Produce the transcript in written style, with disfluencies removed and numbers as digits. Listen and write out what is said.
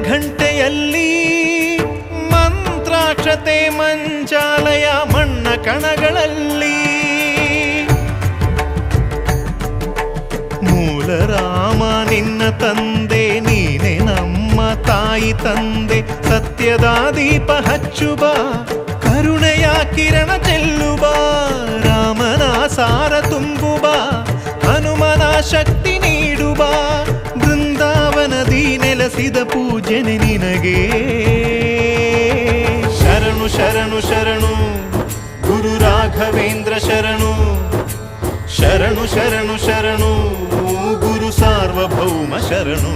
ಘಂಟೆಯಲ್ಲಿ ಮಂತ್ರಾಕ್ಷತೆ ಮಂಚಾಲಯ ಮಣ್ಣ ಕಣಗಳಲ್ಲಿ ಮೂಲ ರಾಮ ನಿನ್ನ ತಂದೆ ನೀನೆ ನಮ್ಮ ತಾಯಿ ತಂದೆ ಸತ್ಯದ ದೀಪ ಹಚ್ಚುವ ಕರುಣೆಯ ಕಿರಣ ಚೆಲ್ಲುವ ರಾಮನ ಸಾರ ತುಂಬುವ ಹನುಮನ ಶಕ್ತಿ ನೀಡುವ ಬೃಂದಾವನದಿ ನೆಲೆಸಿದ ಪೂಜನೆ ನಿನಗೆ ಶರಣು ಶರಣು ಶರಣು ಗುರು ರಾಘವೇಂದ್ರ ಶರಣು ಶರಣು ಶರಣು ಶರಣು ಗುರು ಸಾರ್ವಭೌಮ ಶರಣು